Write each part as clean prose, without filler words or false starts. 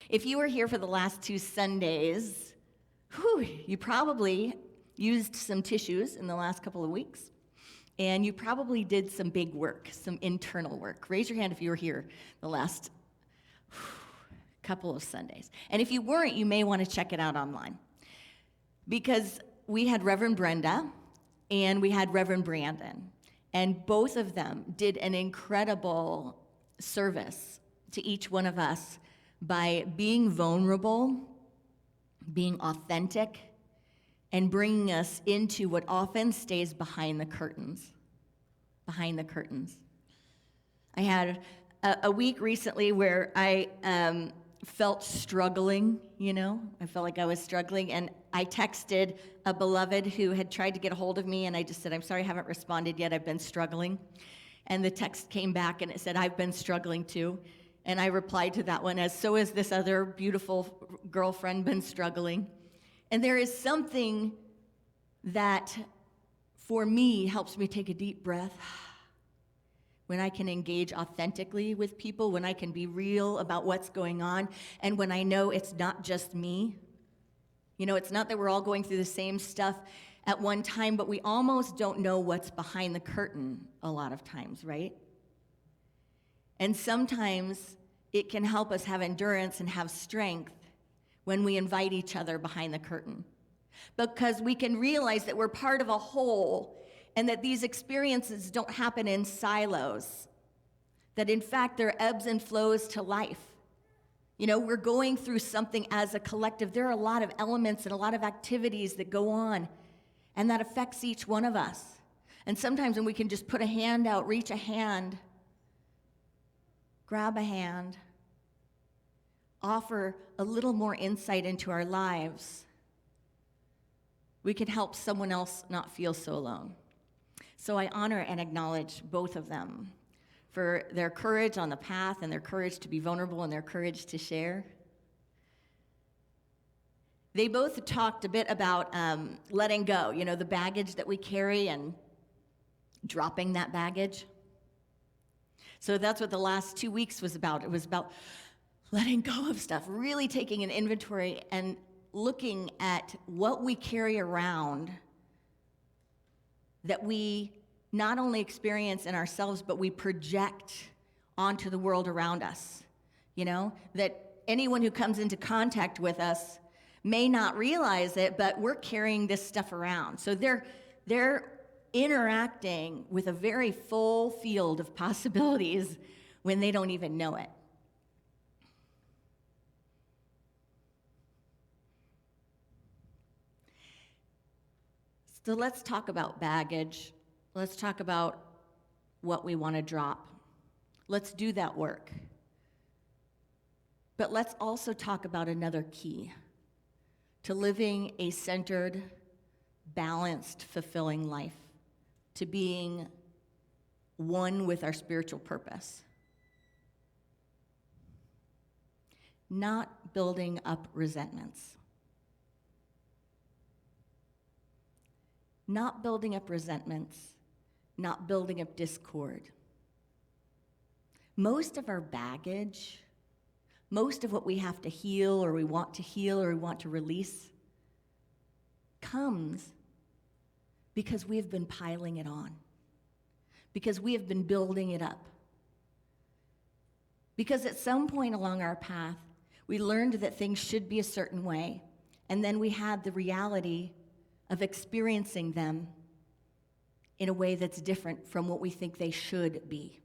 If you were here for the last 2 Sundays, you probably used some tissues in the last couple of weeks, and you probably did some big work, some internal work. Raise your hand if you were here the last couple of Sundays. And if you weren't, you may want to check it out online, because we had Reverend Brenda and we had Reverend Brandon, and both of them did an incredible service to each one of us by being vulnerable, being authentic, and bringing us into what often stays behind the curtains. Behind the curtains. I had a week recently where I felt struggling, I felt like I was struggling, and I texted a beloved who had tried to get a hold of me, and I just said, I'm sorry I haven't responded yet, I've been struggling. And the text came back and it said, I've been struggling too. And I replied to that one as, so has this other beautiful girlfriend been struggling. And there is something that, for me, helps me take a deep breath when I can engage authentically with people, when I can be real about what's going on, and when I know it's not just me. It's not that we're all going through the same stuff at one time, but we almost don't know what's behind the curtain a lot of times, right? And sometimes it can help us have endurance and have strength when we invite each other behind the curtain, because we can realize that we're part of a whole, and that these experiences don't happen in silos, that in fact there are ebbs and flows to life. We're going through something as a collective. There are a lot of elements and a lot of activities that go on, and that affects each one of us. And sometimes when we can just put a hand out, reach a hand, grab a hand, offer a little more insight into our lives, we can help someone else not feel so alone. So I honor and acknowledge both of them for their courage on the path, and their courage to be vulnerable, and their courage to share. They both talked a bit about letting go, the baggage that we carry, and dropping that baggage. So that's what the last 2 weeks was about. It was about letting go of stuff, really taking an inventory and looking at what we carry around that we not only experience in ourselves, but we project onto the world around us. That anyone who comes into contact with us may not realize it, but we're carrying this stuff around. So they're interacting with a very full field of possibilities when they don't even know it. So let's talk about baggage. Let's talk about what we want to drop. Let's do that work. But let's also talk about another key to living a centered, balanced, fulfilling life, to being one with our spiritual purpose. Not building up resentments. Not building up resentments, not building up discord. Most of our baggage, most of what we have to heal or we want to release comes because we have been piling it on, because we have been building it up. Because at some point along our path, we learned that things should be a certain way, and then we had the reality of experiencing them in a way that's different from what we think they should be.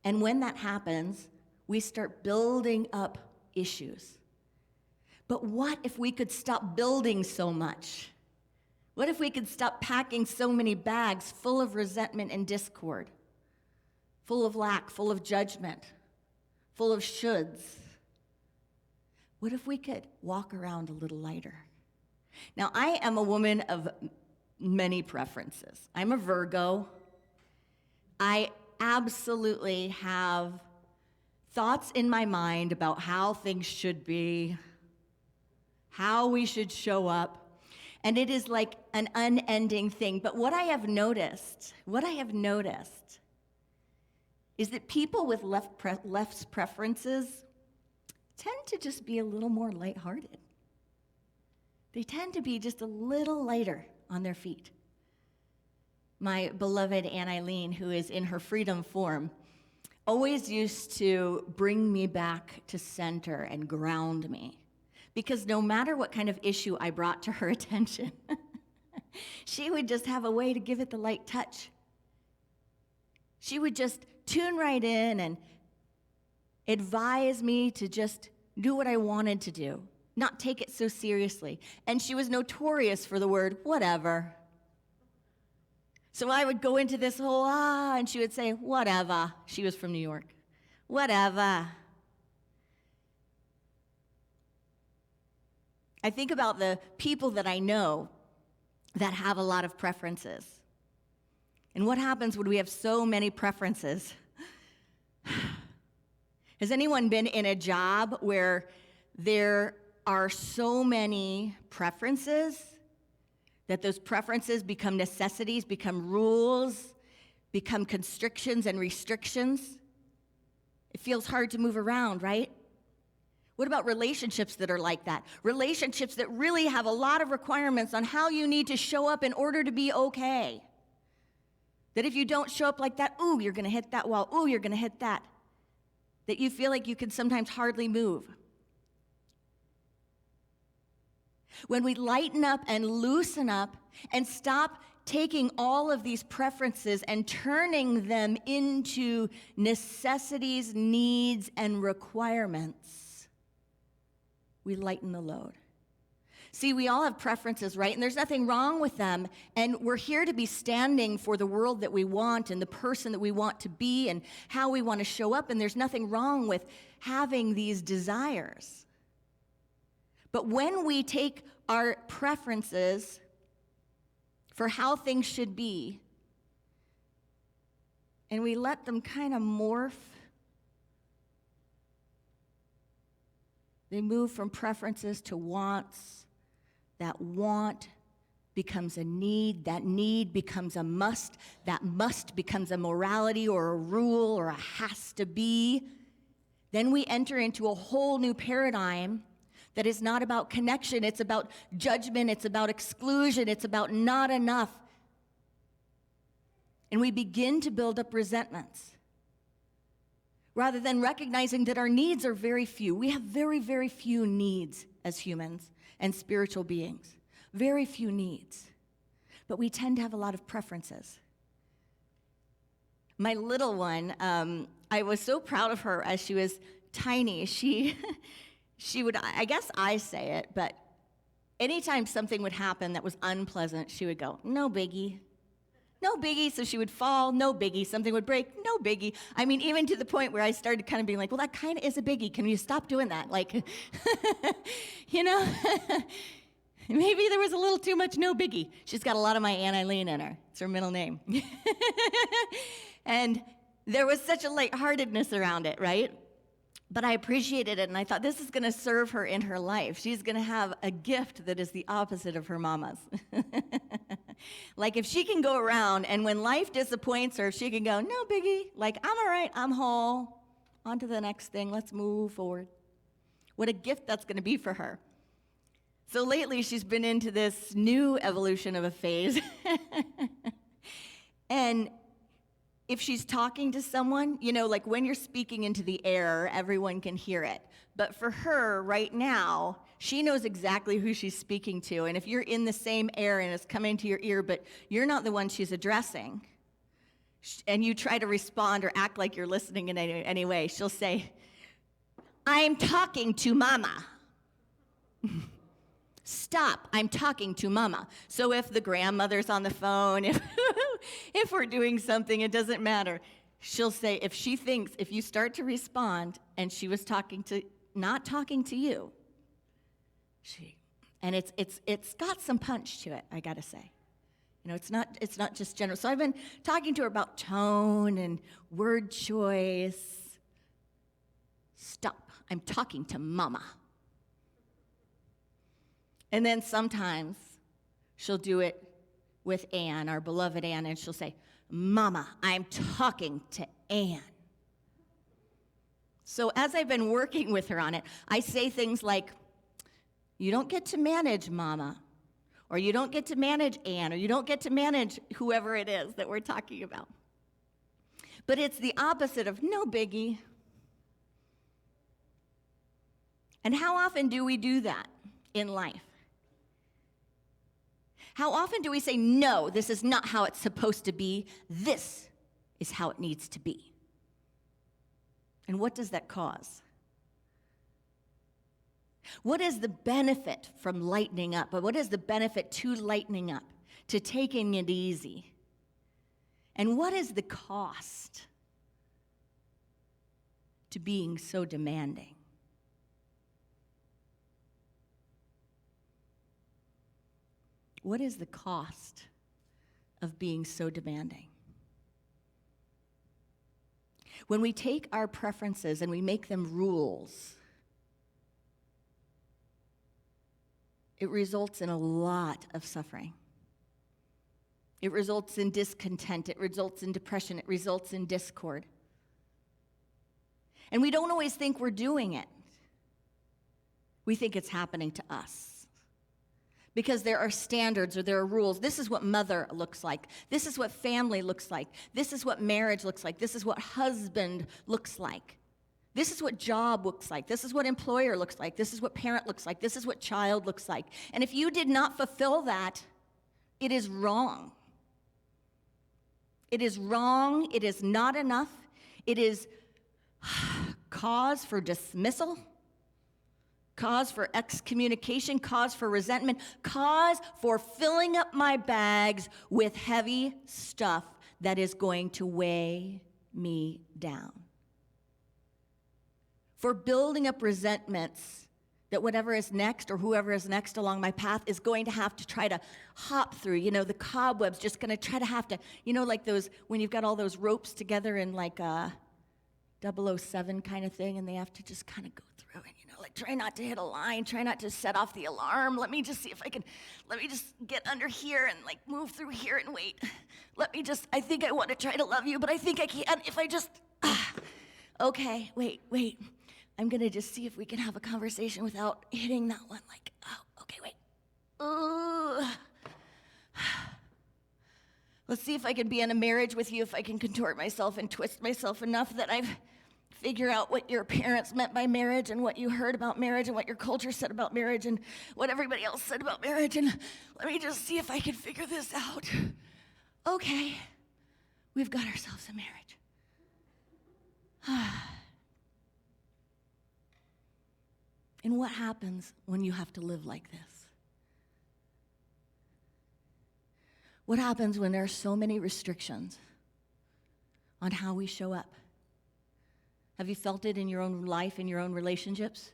And when that happens, we start building up issues. But what if we could stop building so much? What if we could stop packing so many bags full of resentment and discord, full of lack, full of judgment, full of shoulds? What if we could walk around a little lighter? Now, I am a woman of many preferences. I'm a Virgo. I absolutely have thoughts in my mind about how things should be, how we should show up, and it is like an unending thing. But what I have noticed is that people with left preferences to just be a little more lighthearted. They tend to be just a little lighter on their feet. My beloved Aunt Eileen, who is in her freedom form, always used to bring me back to center and ground me. Because no matter what kind of issue I brought to her attention, she would just have a way to give it the light touch. She would just tune right in and advise me to just do what I wanted to do, not take it so seriously. And she was notorious for the word, whatever. So I would go into this whole, and she would say, whatever. She was from New York. Whatever. I think about the people that I know that have a lot of preferences. And what happens when we have so many preferences? Has anyone been in a job where there are so many preferences that those preferences become necessities, become rules, become constrictions and restrictions? It feels hard to move around, right? What about relationships that are like that? Relationships that really have a lot of requirements on how you need to show up in order to be okay. That if you don't show up like that, ooh, you're going to hit that wall. Ooh, you're going to hit that. That you feel like you can sometimes hardly move. When we lighten up and loosen up and stop taking all of these preferences and turning them into necessities, needs, and requirements, we lighten the load. See, we all have preferences, right? And there's nothing wrong with them. And we're here to be standing for the world that we want and the person that we want to be and how we want to show up. And there's nothing wrong with having these desires. But when we take our preferences for how things should be and we let them kind of morph, they move from preferences to wants. That want becomes a need. That need becomes a must. That must becomes a morality or a rule or a has to be. Then we enter into a whole new paradigm that is not about connection. It's about judgment. It's about exclusion. It's about not enough. And we begin to build up resentments rather than recognizing that our needs are very few. We have very, very few needs as humans and spiritual beings. Very few needs. But we tend to have a lot of preferences. My little one, I was so proud of her as she was tiny. She would, I guess I say it, but anytime something would happen that was unpleasant, she would go, no biggie. No biggie. So she would fall, no biggie. Something would break, no biggie. I mean, even to the point where I started kind of being like, well, that kind of is a biggie. Can you stop doing that? Like, you know, maybe there was a little too much no biggie. She's got a lot of my Aunt Eileen in her. It's her middle name. And there was such a lightheartedness around it, right? But I appreciated it, and I thought this is going to serve her in her life. She's going to have a gift that is the opposite of her mama's. Like if she can go around, and when life disappoints her, she can go, no biggie. Like, I'm all right, I'm whole. On to the next thing, let's move forward. What a gift that's going to be for her. So lately, she's been into this new evolution of a phase. And if she's talking to someone, you know, like when you're speaking into the air, everyone can hear it. But for her right now, she knows exactly who she's speaking to. And if you're in the same air and it's coming to your ear, but you're not the one she's addressing, and you try to respond or act like you're listening in any way, she'll say, I'm talking to mama. Stop, I'm talking to mama. So if the grandmother's on the phone, if we're doing something, it doesn't matter. She'll say, if she thinks, if you start to respond and she was not talking to you, and it's got some punch to it, I gotta say. You know, it's not just general. So I've been talking to her about tone and word choice. Stop, I'm talking to mama. And then sometimes she'll do it with Ann, our beloved Ann, and she'll say, Mama, I'm talking to Ann. So as I've been working with her on it, I say things like, you don't get to manage Mama, or you don't get to manage Ann, or you don't get to manage whoever it is that we're talking about. But it's the opposite of no biggie. And how often do we do that in life? How often do we say, no, this is not how it's supposed to be. This is how it needs to be. And what does that cause? What is the benefit from lightening up? But what is the benefit to lightening up, to taking it easy? And what is the cost to being so demanding? What is the cost of being so demanding? When we take our preferences and we make them rules, it results in a lot of suffering. It results in discontent. It results in depression. It results in discord. And we don't always think we're doing it. We think it's happening to us. Because there are standards or there are rules. This is what mother looks like. This is what family looks like. This is what marriage looks like. This is what husband looks like. This is what job looks like. This is what employer looks like. This is what parent looks like. This is what child looks like. And if you did not fulfill that, it is wrong. It is wrong. It is not enough. It is cause for dismissal, cause for excommunication, cause for resentment, cause for filling up my bags with heavy stuff that is going to weigh me down. For building up resentments that whatever is next or whoever is next along my path is going to have to try to hop through. The cobwebs just going to try to have to, like those, when you've got all those ropes together in like a 007 kind of thing, and they have to just kind of go through and, try not to hit a line, try not to set off the alarm. Let me just see if I can, let me just get under here and move through here and wait. I think I want to try to love you, but I think I can't if I just, okay, wait. I'm going to just see if we can have a conversation without hitting that one. Okay, wait. Let's see if I can be in a marriage with you, if I can contort myself and twist myself enough that I figure out what your parents meant by marriage and what you heard about marriage and what your culture said about marriage and what everybody else said about marriage. And let me just see if I can figure this out. Okay, we've got ourselves a marriage. And what happens when you have to live like this? What happens when there are so many restrictions on how we show up? Have you felt it in your own life, in your own relationships?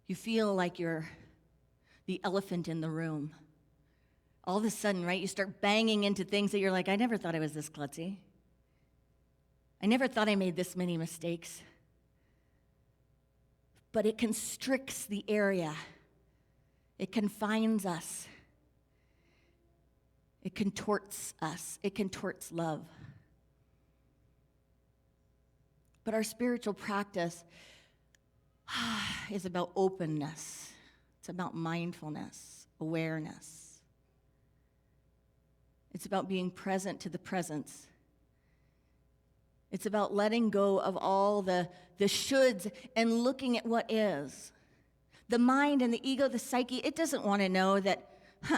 You feel like you're the elephant in the room. All of a sudden, right, you start banging into things that you're like, I never thought I was this klutzy. I never thought I made this many mistakes. But it constricts the area. It confines us. It contorts us. It contorts love. But our spiritual practice is about openness. It's about mindfulness, awareness. It's about being present to the presence. It's about letting go of all the shoulds and looking at what is. The mind and the ego, the psyche, it doesn't want to know that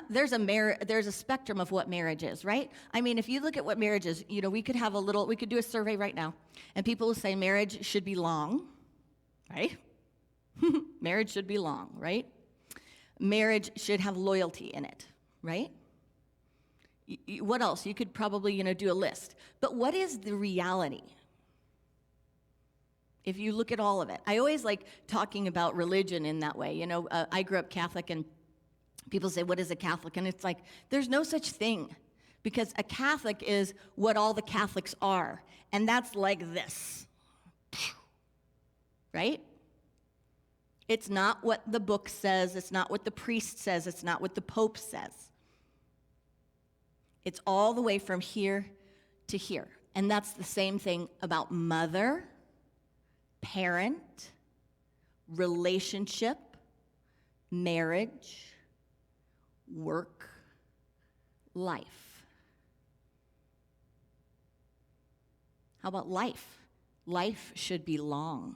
there's a spectrum of what marriage is, right? I mean, if you look at what marriage is, we could do a survey right now, and people will say marriage should be long, right? Marriage should be long, right? Marriage should have loyalty in it, right? What else? You could probably, do a list. But what is the reality? If you look at all of it. I always like talking about religion in that way. I grew up Catholic, and people say, what is a Catholic? And it's like, there's no such thing. Because a Catholic is what all the Catholics are. And that's like this. Right? It's not what the book says. It's not what the priest says. It's not what the Pope says. It's all the way from here to here. And that's the same thing about mother parent, relationship, marriage, work, life. How about life? Life should be long.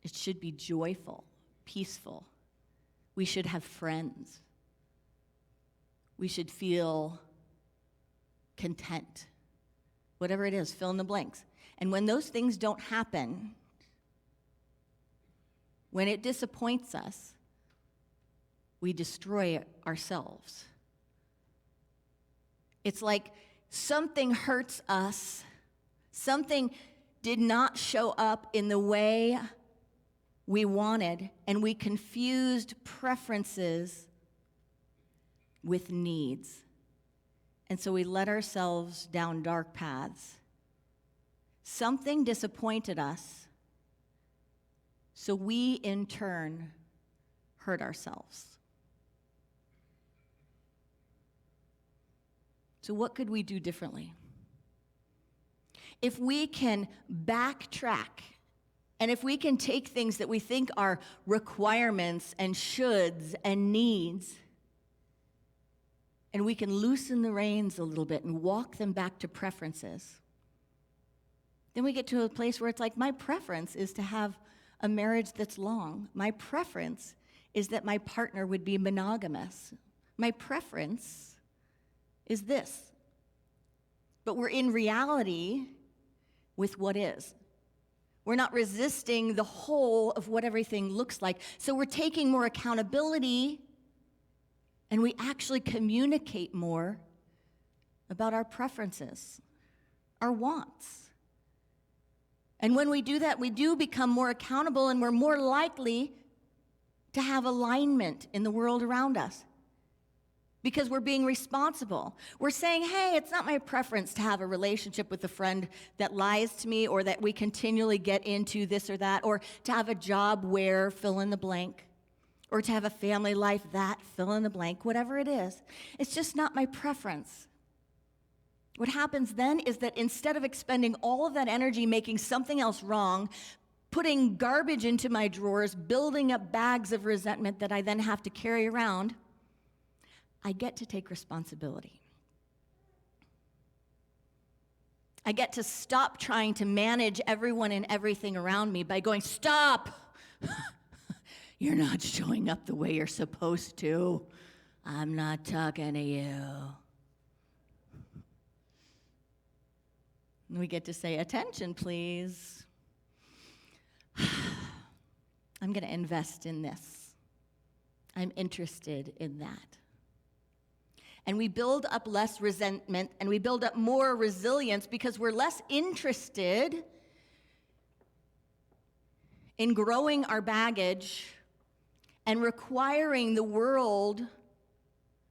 It should be joyful, peaceful. We should have friends. We should feel content. Whatever it is, fill in the blanks. And when those things don't happen, when it disappoints us, we destroy ourselves. It's like something hurts us, something did not show up in the way we wanted, and we confused preferences with needs. And so we let ourselves down dark paths. Something disappointed us, so we in turn hurt ourselves. So what could we do differently? If we can backtrack, and if we can take things that we think are requirements and shoulds and needs, and we can loosen the reins a little bit and walk them back to preferences, then we get to a place where it's like, my preference is to have a marriage that's long. My preference is that my partner would be monogamous. My preference is this. But we're in reality with what is. We're not resisting the whole of what everything looks like. So we're taking more accountability, and we actually communicate more about our preferences, our wants. And when we do that, we do become more accountable, and we're more likely to have alignment in the world around us because we're being responsible. We're saying, hey, it's not my preference to have a relationship with a friend that lies to me, or that we continually get into this or that, or to have a job where fill in the blank, or to have a family life that fill in the blank, whatever it is. It's just not my preference. What happens then is that instead of expending all of that energy making something else wrong, putting garbage into my drawers, building up bags of resentment that I then have to carry around, I get to take responsibility. I get to stop trying to manage everyone and everything around me by going, stop! You're not showing up the way you're supposed to. I'm not talking to you. And we get to say, attention, please. I'm going to invest in this. I'm interested in that. And we build up less resentment, and we build up more resilience because we're less interested in growing our baggage and requiring the world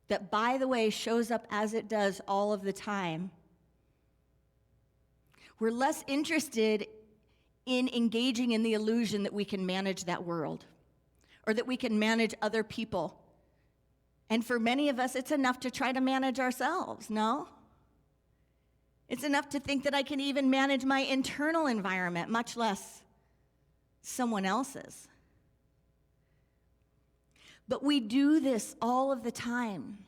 that, by the way, shows up as it does all of the time. We're less interested in engaging in the illusion that we can manage that world or that we can manage other people. And for many of us, it's enough to try to manage ourselves, no? It's enough to think that I can even manage my internal environment, much less someone else's. But we do this all of the time.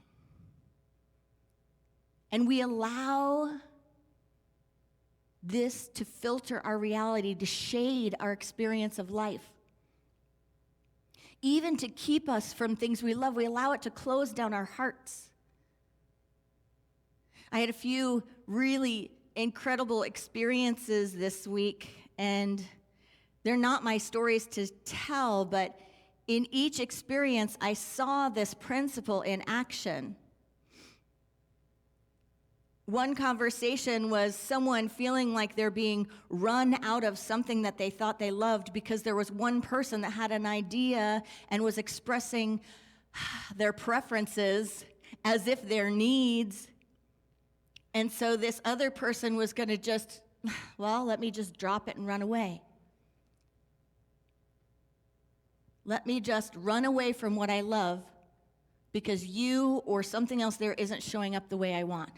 And we allow this to filter our reality, to shade our experience of life. Even to keep us from things we love, we allow it to close down our hearts. I had a few really incredible experiences this week, and they're not my stories to tell, but in each experience, I saw this principle in action. One conversation was someone feeling like they're being run out of something that they thought they loved because there was one person that had an idea and was expressing their preferences as if their needs. And so this other person was going to just, well, let me just drop it and run away. Let me just run away from what I love because you or something else there isn't showing up the way I want.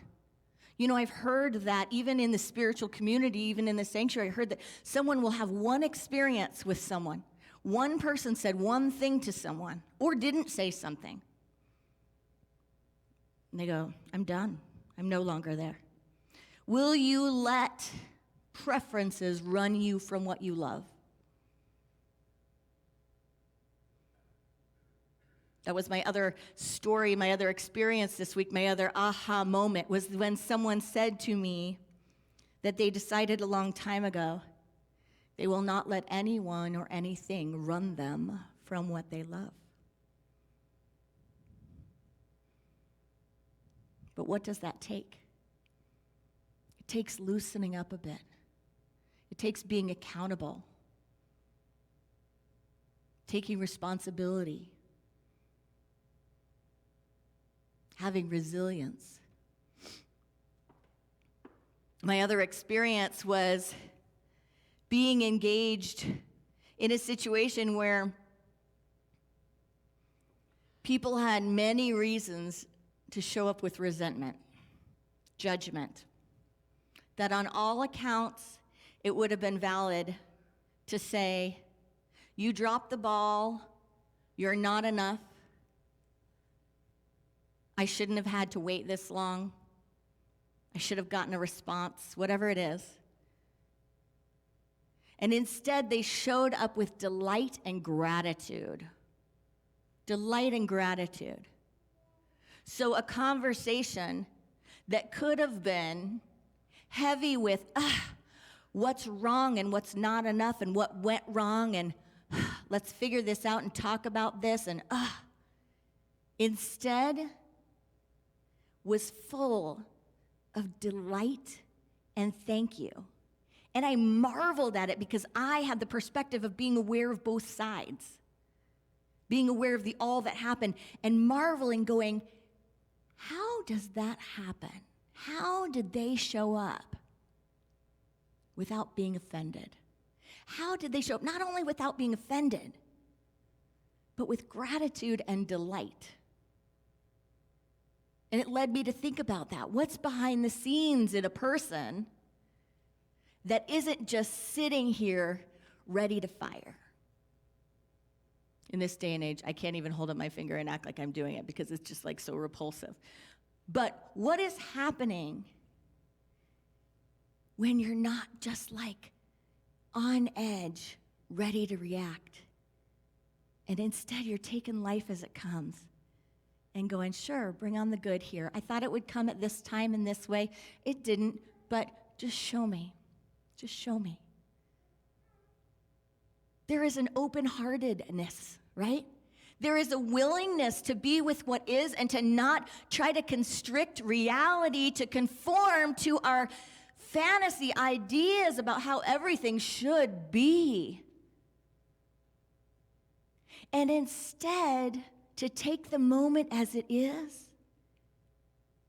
You know, I've heard that even in the spiritual community, even in the sanctuary, I heard that someone will have one experience with someone. One person said one thing to someone or didn't say something. And they go, I'm done. I'm no longer there. Will you let preferences run you from what you love? That was my other story, my other experience this week, my other aha moment was when someone said to me that they decided a long time ago they will not let anyone or anything run them from what they love. But what does that take? It takes loosening up a bit. It takes being accountable, taking responsibility, having resilience. My other experience was being engaged in a situation where people had many reasons to show up with resentment, judgment, that on all accounts it would have been valid to say, you dropped the ball, you're not enough, I shouldn't have had to wait this long, I should have gotten a response, whatever it is. And instead, they showed up with delight and gratitude. Delight and gratitude. So a conversation that could have been heavy with, what's wrong and what's not enough and what went wrong and let's figure this out and talk about this and instead was full of delight and thank you. And I marveled at it because I had the perspective of being aware of both sides, being aware of the all that happened, and marveling, going, how does that happen? How did they show up without being offended? How did they show up not only without being offended, but with gratitude and delight? And it led me to think about that. What's behind the scenes in a person that isn't just sitting here ready to fire? In this day and age, I can't even hold up my finger and act like I'm doing it because it's just like so repulsive. But what is happening when you're not just like on edge, ready to react, and instead you're taking life as it comes and going, sure, bring on the good here. I thought it would come at this time in this way. It didn't, but just show me. Just show me. There is an open-heartedness, right? There is a willingness to be with what is and to not try to constrict reality to conform to our fantasy ideas about how everything should be. And instead, to take the moment as it is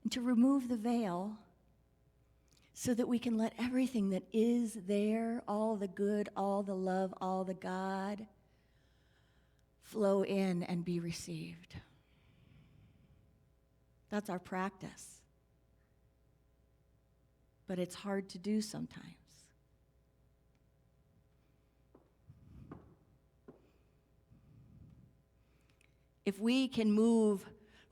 and to remove the veil so that we can let everything that is there, all the good, all the love, all the God, flow in and be received. That's our practice. But it's hard to do sometimes. If we can move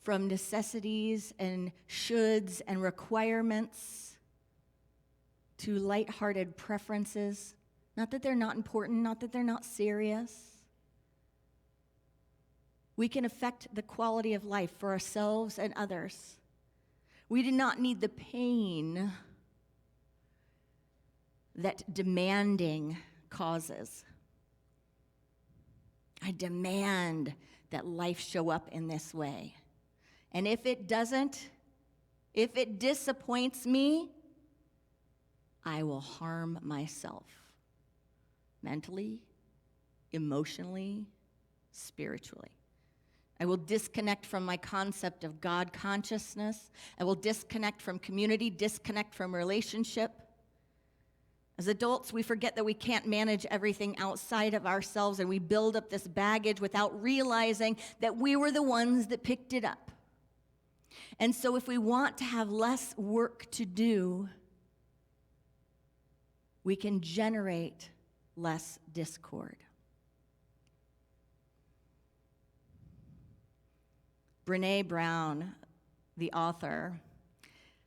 from necessities and shoulds and requirements to lighthearted preferences, not that they're not important, not that they're not serious, we can affect the quality of life for ourselves and others. We do not need the pain that demanding causes. I demand that life show up in this way. And if it doesn't, if it disappoints me, I will harm myself mentally, emotionally, spiritually. I will disconnect from my concept of God consciousness. I will disconnect from community, disconnect from relationship. As adults, we forget that we can't manage everything outside of ourselves, and we build up this baggage without realizing that we were the ones that picked it up. And so if we want to have less work to do, we can generate less discord. Brené Brown, the author,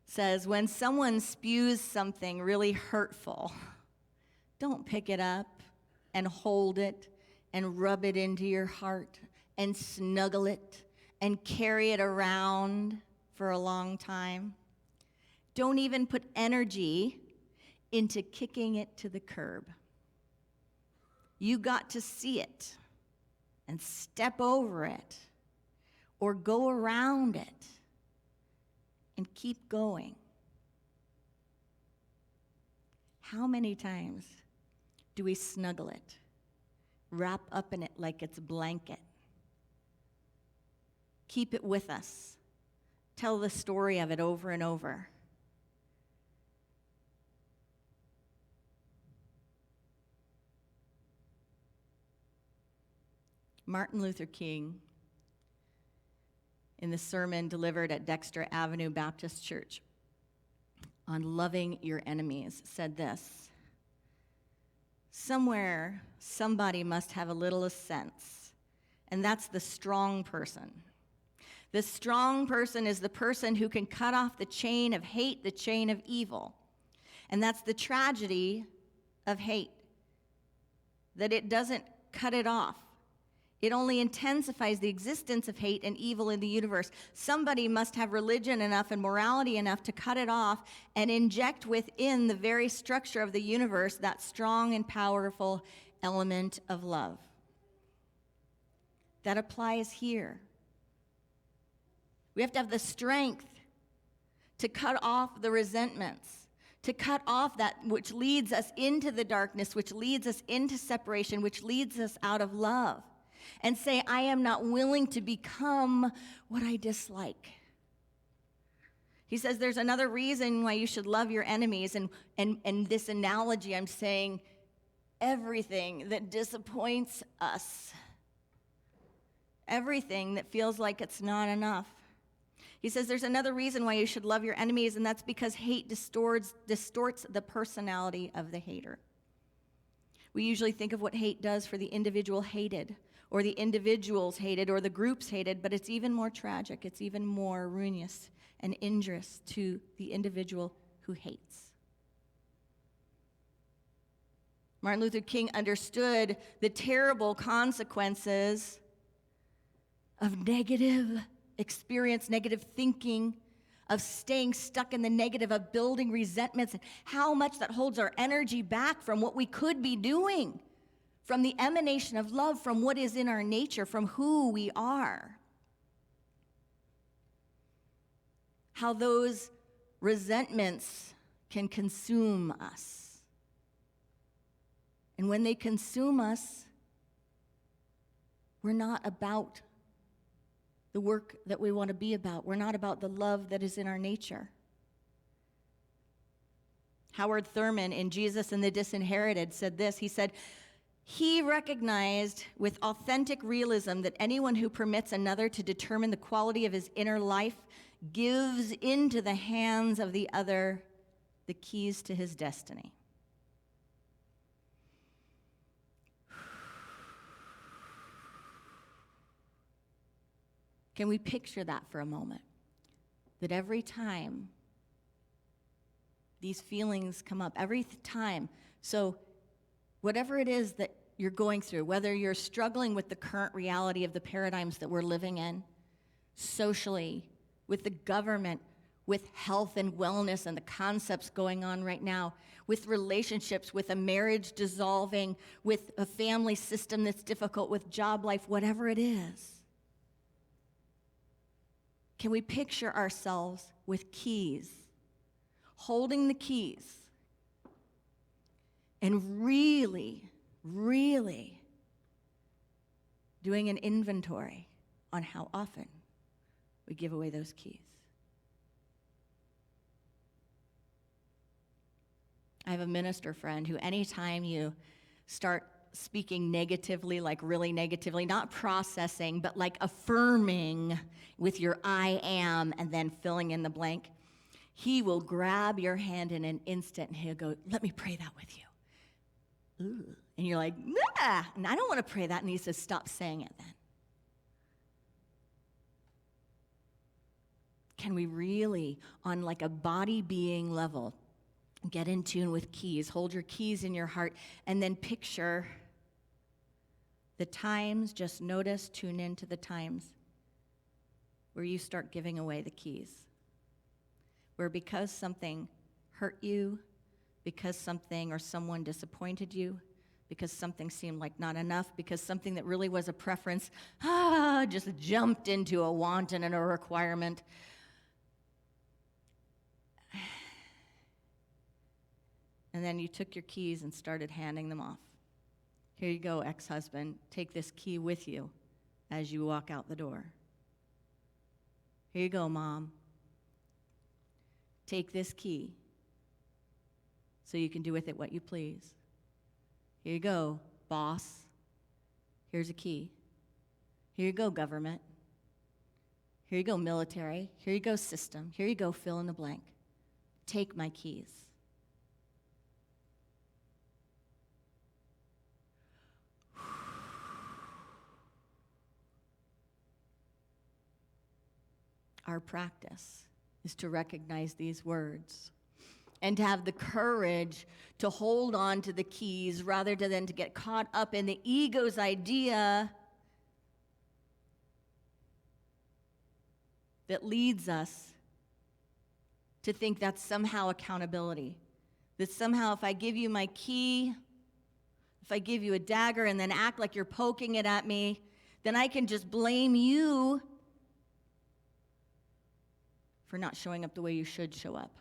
says, when someone spews something really hurtful, don't pick it up and hold it and rub it into your heart and snuggle it and carry it around for a long time. Don't even put energy into kicking it to the curb. You got to see it and step over it or go around it and keep going. How many times do we snuggle it, wrap up in it like it's a blanket, keep it with us, tell the story of it over and over? Martin Luther King, in the sermon delivered at Dexter Avenue Baptist Church on loving your enemies, said this: somewhere, somebody must have a little sense, and that's the strong person. The strong person is the person who can cut off the chain of hate, the chain of evil. And that's the tragedy of hate, that it doesn't cut it off. It only intensifies the existence of hate and evil in the universe. Somebody must have religion enough and morality enough to cut it off and inject within the very structure of the universe that strong and powerful element of love. That applies here. We have to have the strength to cut off the resentments, to cut off that which leads us into the darkness, which leads us into separation, which leads us out of love. And say, I am not willing to become what I dislike. He says there's another reason why you should love your enemies. And this analogy, I'm saying everything that disappoints us, everything that feels like it's not enough. He says there's another reason why you should love your enemies, and that's because hate distorts the personality of the hater. We usually think of what hate does for the individual hated, or the individuals hated, or the groups hated, but it's even more tragic. It's even more ruinous and injurious to the individual who hates. Martin Luther King understood the terrible consequences of negative experience, negative thinking, of staying stuck in the negative, of building resentments, and how much that holds our energy back from what we could be doing, from the emanation of love, from what is in our nature, from who we are. How those resentments can consume us. And when they consume us, we're not about the work that we want to be about. We're not about the love that is in our nature. Howard Thurman in Jesus and the Disinherited said this. He said, he recognized with authentic realism that anyone who permits another to determine the quality of his inner life gives into the hands of the other the keys to his destiny. Can we picture that for a moment? That every time these feelings come up, every time, so whatever it is that you're going through, whether you're struggling with the current reality of the paradigms that we're living in, socially, with the government, with health and wellness and the concepts going on right now, with relationships, with a marriage dissolving, with a family system that's difficult, with job life, whatever it is. Can we picture ourselves with keys, holding the keys, and really doing an inventory on how often we give away those keys? I have a minister friend who anytime you start speaking negatively, like really negatively, not processing, but like affirming with your I am and then filling in the blank, he will grab your hand in an instant and he'll go, let me pray that with you. Ooh. And you're like, nah, and I don't want to pray that. And he says, stop saying it then. Can we really, on like a body being level, get in tune with keys? Hold your keys in your heart and then picture the times, just notice, tune into the times where you start giving away the keys. Where because something hurt you, because something or someone disappointed you, because something seemed like not enough, because something that really was a preference, just jumped into a want and a requirement. And then you took your keys and started handing them off. Here you go, ex-husband. Take this key with you as you walk out the door. Here you go, mom. Take this key so you can do with it what you please. Here you go, boss. Here's a key. Here you go, government. Here you go, military. Here you go, system. Here you go, fill in the blank. Take my keys. Our practice is to recognize these words and to have the courage to hold on to the keys rather than to get caught up in the ego's idea that leads us to think that's somehow accountability. That somehow if I give you my key, if I give you a dagger and then act like you're poking it at me, then I can just blame you for not showing up the way you should show up,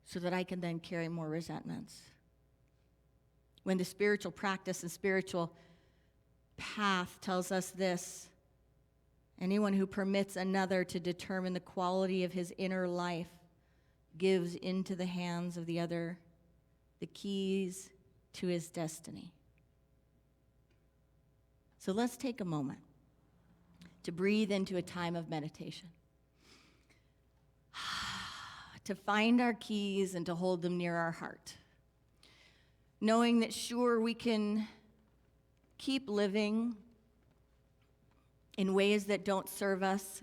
so that I can then carry more resentments. When the spiritual practice and spiritual path tells us this, anyone who permits another to determine the quality of his inner life gives into the hands of the other the keys to his destiny. So let's take a moment to breathe into a time of meditation. To find our keys and to hold them near our heart. Knowing that sure, we can keep living in ways that don't serve us.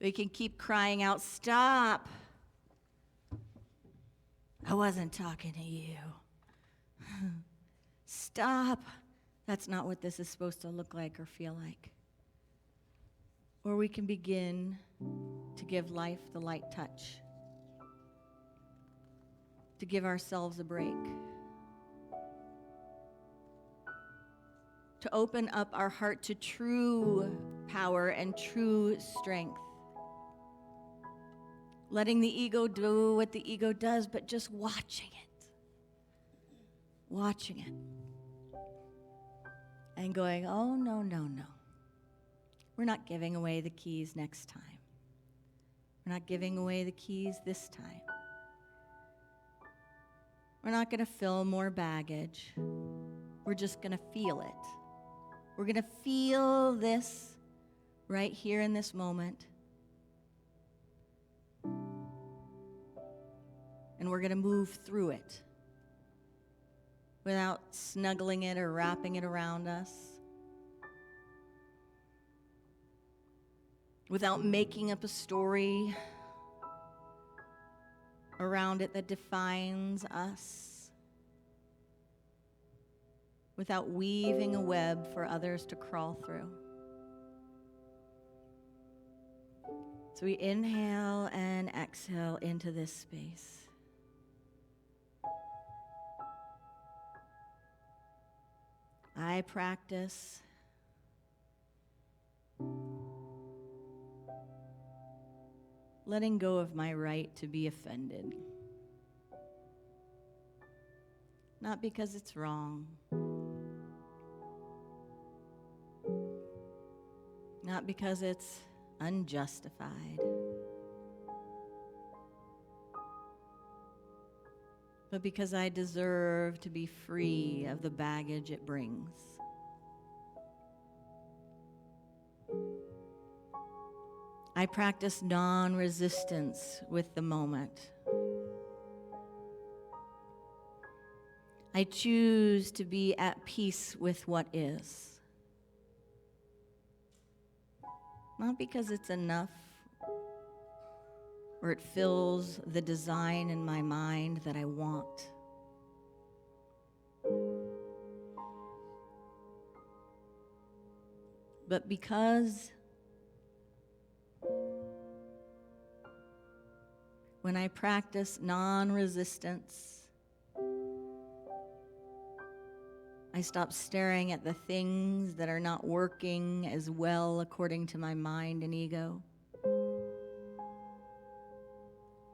We can keep crying out, stop. I wasn't talking to you. Stop. That's not what this is supposed to look like or feel like. Or we can begin to give life the light touch, to give ourselves a break, to open up our heart to true power and true strength, letting the ego do what the ego does, but just watching it, and going, oh, no, no, no. We're not giving away the keys next time. We're not giving away the keys this time. We're not going to fill more baggage. We're just going to feel it. We're going to feel this right here in this moment. And we're going to move through it without snuggling it or wrapping it around us. Without making up a story around it that defines us. Without weaving a web for others to crawl through. So we inhale and exhale into this space. I practice letting go of my right to be offended. Not because it's wrong. Not because it's unjustified. but because I deserve to be free of the baggage it brings. I practice non-resistance with the moment. I choose to be at peace with what is. Not because it's enough or it fills the design in my mind that I want. But because when I practice non-resistance, I stop staring at the things that are not working as well according to my mind and ego.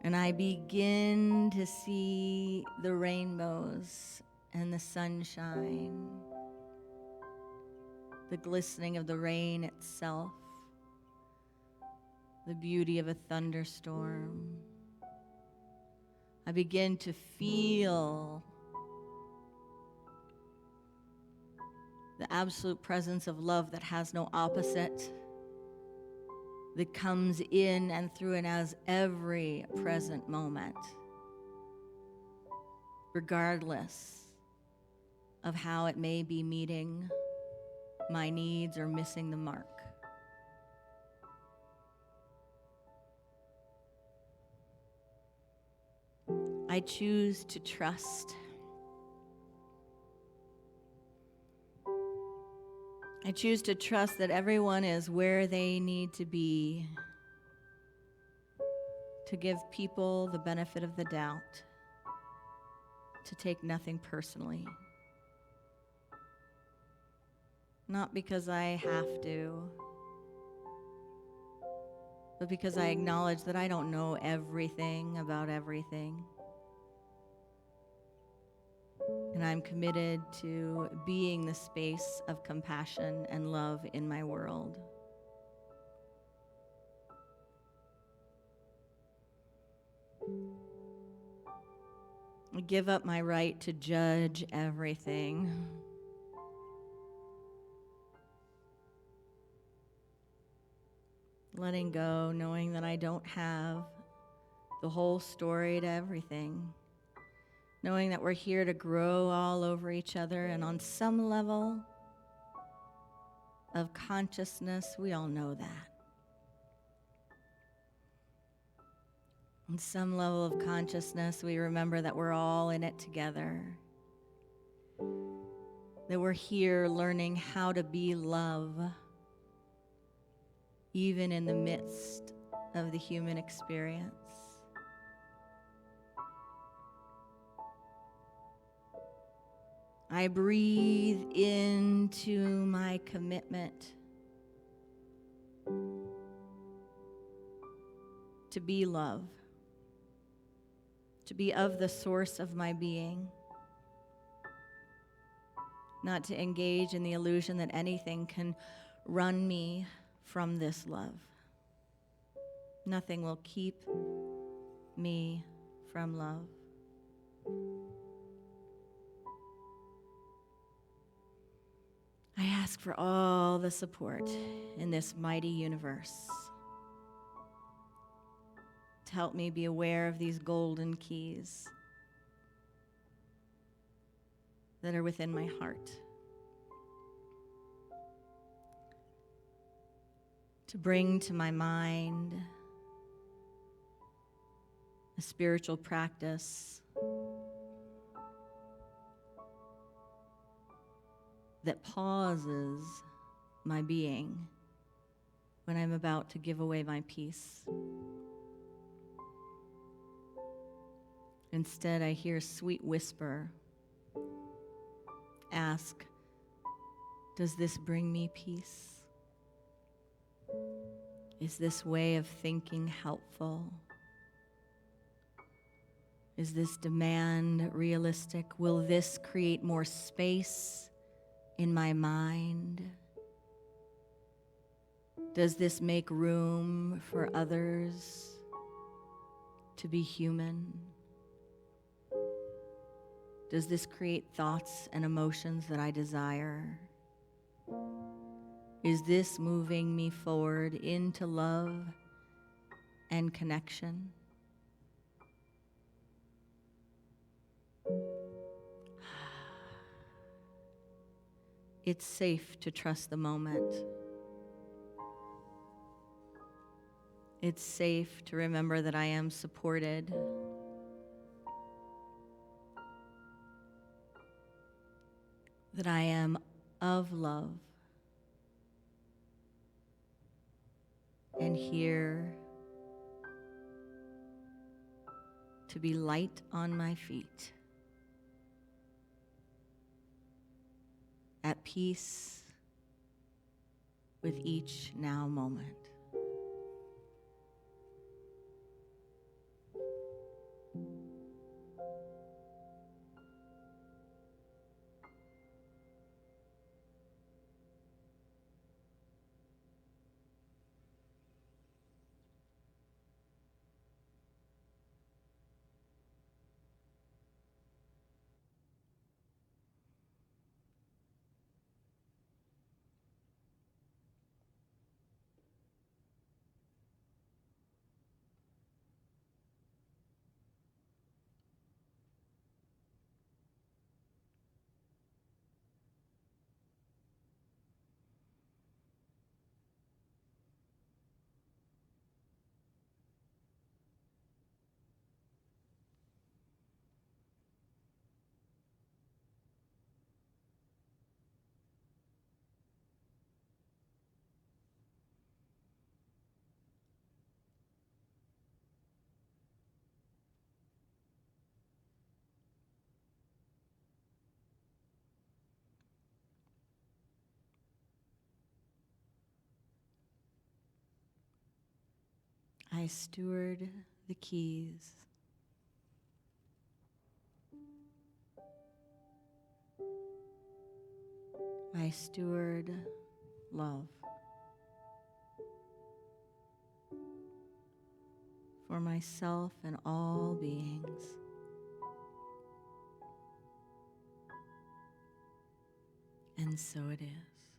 And I begin to see the rainbows and the sunshine, the glistening of the rain itself, the beauty of a thunderstorm. I begin to feel the absolute presence of love that has no opposite, that comes in and through and as every present moment, regardless of how it may be meeting my needs or missing the mark. I choose to trust. I choose to trust that everyone is where they need to be, to give people the benefit of the doubt, to take nothing personally. Not because I have to, but because I acknowledge that I don't know everything about everything. And I'm committed to being the space of compassion and love in my world. I give up my right to judge everything. Letting go, knowing that I don't have the whole story to everything. Knowing that we're here to grow all over each other, and on some level of consciousness, we all know that. On some level of consciousness, we remember that we're all in it together. That we're here learning how to be love, even in the midst of the human experience. I breathe into my commitment to be love, to be of the source of my being, not to engage in the illusion that anything can run me from this love. Nothing will keep me from love. I ask for all the support in this mighty universe to help me be aware of these golden keys that are within my heart, to bring to my mind a spiritual practice that pauses my being when I'm about to give away my peace. Instead, I hear a sweet whisper ask, does this bring me peace? Is this way of thinking helpful? Is this demand realistic? Will this create more space in my mind? Does this make room for others to be human? Does this create thoughts and emotions that I desire? Is this moving me forward into love and connection? It's safe to trust the moment. It's safe to remember that I am supported. That I am of love. And here to be light on my feet. At peace with each now moment. I steward the keys. I steward love for myself and all beings. And so it is.